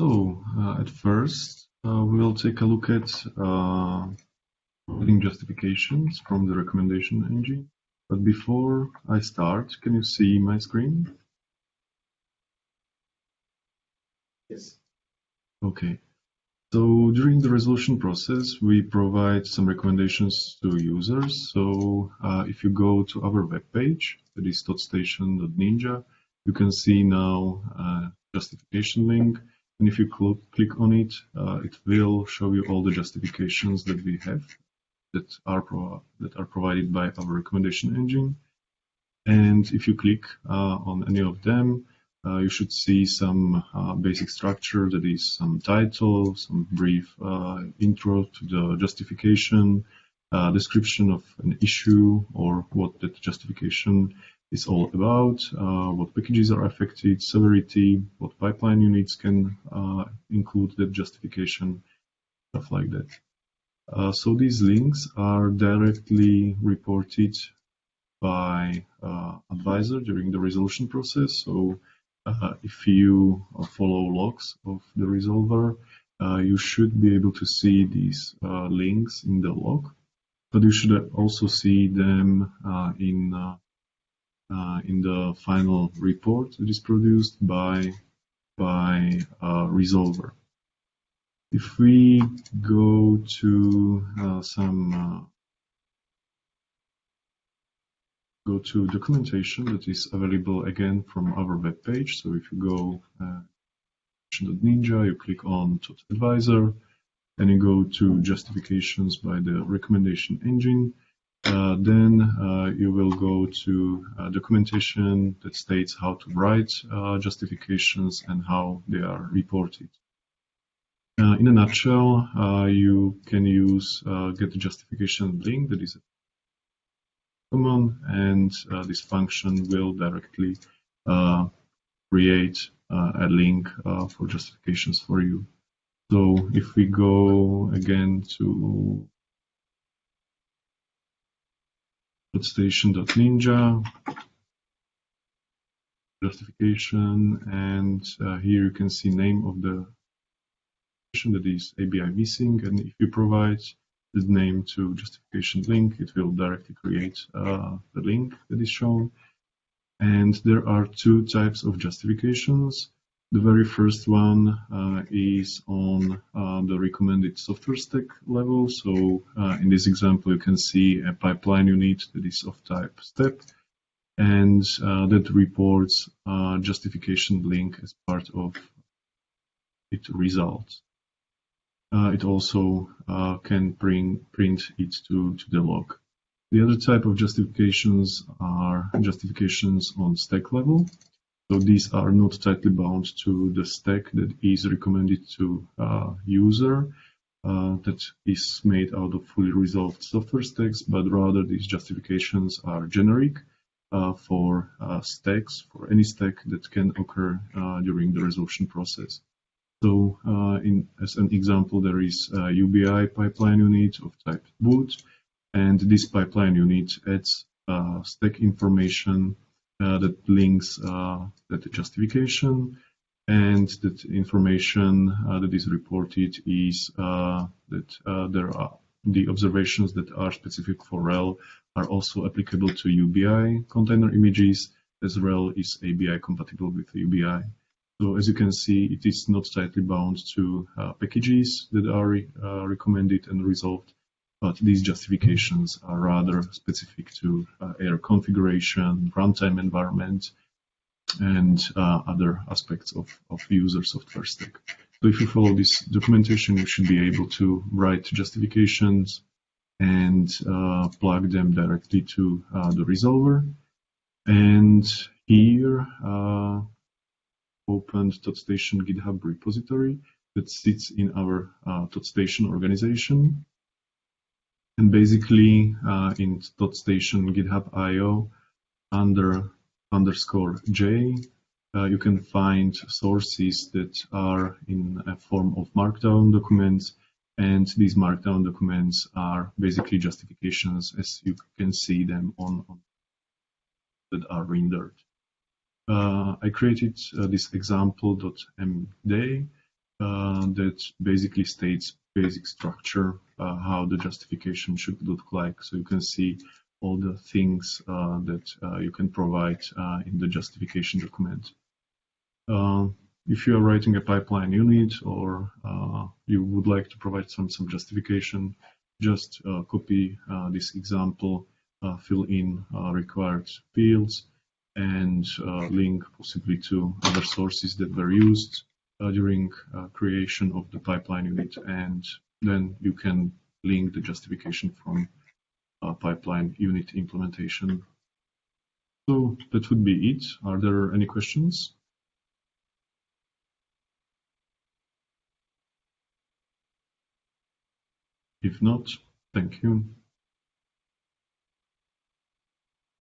At first, we'll take a look at adding justifications from the recommendation engine. But before I start, can you see my screen? Yes. Okay. So during the resolution process, we provide some recommendations to users. So if you go to our web page, that is thoth-station.ninja, you can see now a justification link. And if you click on it, it will show you all the justifications that we have that are provided by our recommendation engine. And if you click on any of them, you should see some basic structure, that is some title, some brief intro to the justification, description of an issue or what that justification is all about, what packages are affected, severity, what pipeline units can include that justification, stuff like that. So these links are directly reported by advisor during the resolution process. So if you follow logs of the resolver, you should be able to see these links in the log, but you should also see them in the final report that is produced by resolver. If we go to go to documentation that is available again from our web page. So if you go Ninja, you click on thoth-adviser, and you go to justifications by the recommendation engine. Then you will go to documentation that states how to write justifications and how they are reported. In a nutshell, you can use get the justification link that is common, and this function will directly create a link for justifications for you. So if we go again to thoth-station.ninja, justification, and here you can see name of the that is ABI missing, and if you provide the name to justification link, it will directly create the link that is shown. And there are two types of justifications. The very first one is on the recommended software stack level. So in this example, you can see a pipeline unit that is of type step, and that reports justification link as part of its results. It also can print it to the log. The other type of justifications are justifications on stack level. So these are not tightly bound to the stack that is recommended to user that is made out of fully resolved software stacks, but rather these justifications are generic for stacks, for any stack that can occur during the resolution process. So as an example, there is a UBI pipeline unit of type boot, and this pipeline unit adds stack information that links that justification, and that information that is reported is that there are the observations that are specific for RHEL are also applicable to UBI container images, as RHEL is ABI compatible with UBI. So as you can see, it is not tightly bound to packages that are recommended and resolved, but these justifications are rather specific to air configuration, runtime environment, and other aspects of user software stack. So if you follow this documentation, you should be able to write justifications and plug them directly to the resolver. And here, opened thoth-station GitHub repository that sits in our thoth-station organization. And basically in thoth-station GitHub IO under _J, you can find sources that are in a form of markdown documents, and these markdown documents are basically justifications as you can see them on that are rendered. I created this example.mday that basically states basic structure, how the justification should look like. So you can see all the things that you can provide in the justification document. If you are writing a pipeline unit or you would like to provide some justification, just copy this example, fill in required fields, and link possibly to other sources that were used during creation of the pipeline unit, and then you can link the justification from pipeline unit implementation. So that would be it. Are there any questions? If not, thank you.